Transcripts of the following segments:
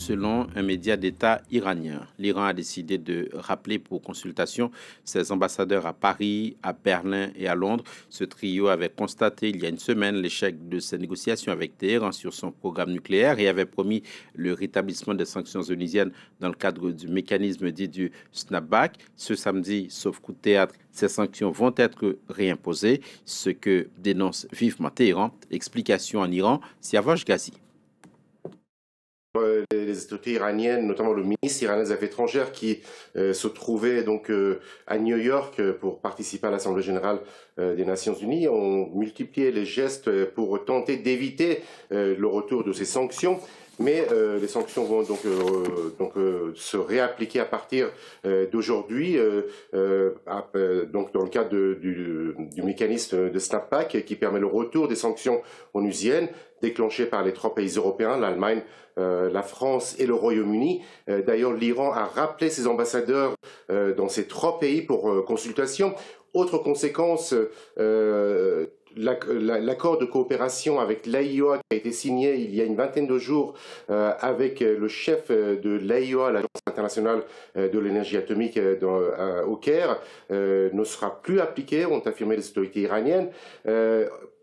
selon un média d'État iranien. L'Iran a décidé de rappeler pour consultation ses ambassadeurs à Paris, à Berlin et à Londres. Ce trio avait constaté il y a une semaine l'échec de ses négociations avec Téhéran sur son programme nucléaire et avait promis le rétablissement des sanctions onusiennes dans le cadre du mécanisme dit du snapback. Ce samedi, sauf coup de théâtre, ces sanctions vont être réimposées, ce que dénonce vivement Téhéran. Explication en Iran, Siavash Ghazi. Les autorités iraniennes, notamment le ministre iranien des Affaires étrangères qui se trouvait donc à New York pour participer à l'Assemblée générale des Nations Unies, ont multiplié les gestes pour tenter d'éviter le retour de ces sanctions. Mais les sanctions vont donc se réappliquer à partir d'aujourd'hui, donc dans le cadre du mécanisme de snapback qui permet le retour des sanctions onusiennes déclenchées par les trois pays européens, l'Allemagne, la France et le Royaume-Uni. D'ailleurs, l'Iran a rappelé ses ambassadeurs dans ces trois pays pour consultation. Autre conséquence, l'accord de coopération avec l'AIOA qui a été signé il y a une vingtaine de jours avec le chef de l'AIOA, l'Agence internationale de l'énergie atomique au Caire, ne sera plus appliqué, ont affirmé les autorités iraniennes.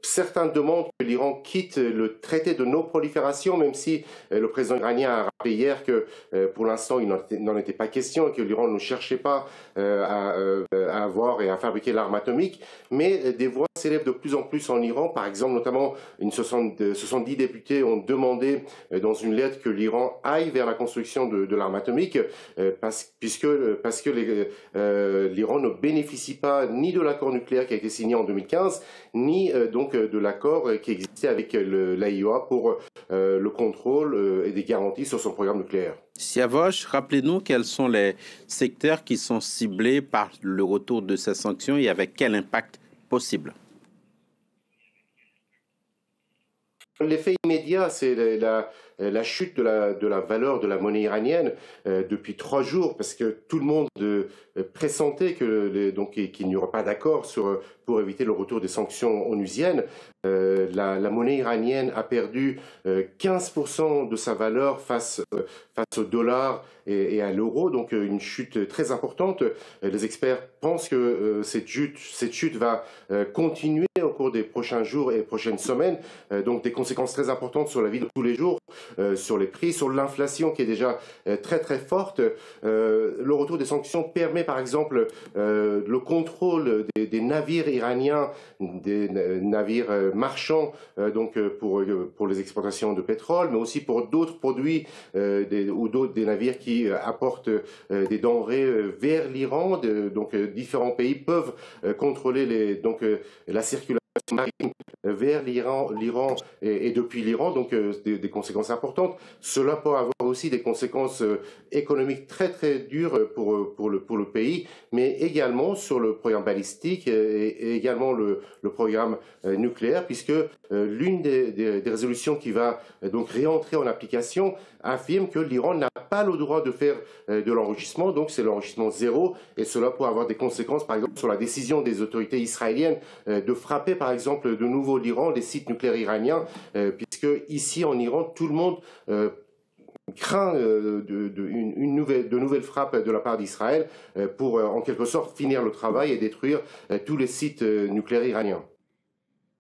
Certains demandent que l'Iran quitte le traité de non-prolifération, même si le président iranien a rappelé hier que pour l'instant il n'en était pas question et que l'Iran ne cherchait pas à avoir et à fabriquer l'arme atomique. Mais des voix s'élèvent de plus en plus en Iran. Par exemple, notamment 70 députés ont demandé dans une lettre que l'Iran aille vers la construction de l'arme atomique puisque l'Iran ne bénéficie pas ni de l'accord nucléaire qui a été signé en 2015, ni donc de l'accord qui existait avec l'AIOA pour le contrôle et des garanties sur son programme nucléaire. Siavash, rappelez-nous quels sont les secteurs qui sont ciblés par le retour de ces sanctions et avec quel impact possible. L'effet immédiat, c'est la chute de la valeur de la monnaie iranienne depuis 3 jours, parce que tout le monde pressentait qu'il n'y aura pas d'accord pour éviter le retour des sanctions onusiennes. La monnaie iranienne a perdu 15% de sa valeur face au dollar et à l'euro, donc une chute très importante. Les experts pensent que cette chute va continuer au cours des prochains jours et prochaines semaines, donc des conséquences très importantes sur la vie de tous les jours, sur les prix, sur l'inflation qui est déjà très très forte. Le retour des sanctions permet par exemple le contrôle des navires iraniens, des navires marchands, donc pour les exportations de pétrole, mais aussi pour d'autres produits des navires qui apportent des denrées vers l'Iran. Donc différents pays peuvent contrôler la circulation marine vers l'Iran et depuis l'Iran, donc des conséquences importantes. Cela peut avoir aussi des conséquences économiques très très dures pour le pays, mais également sur le programme balistique et également le programme nucléaire, puisque l'une des résolutions qui va donc réentrer en application affirme que l'Iran n'a pas le droit de faire de l'enrichissement, donc c'est l'enrichissement zéro, et cela peut avoir des conséquences par exemple sur la décision des autorités israéliennes de frapper par exemple de nouveau l'Iran, les sites nucléaires iraniens, puisque ici en Iran tout le monde craint de nouvelles frappes de la part d'Israël pour en quelque sorte finir le travail et détruire tous les sites nucléaires iraniens.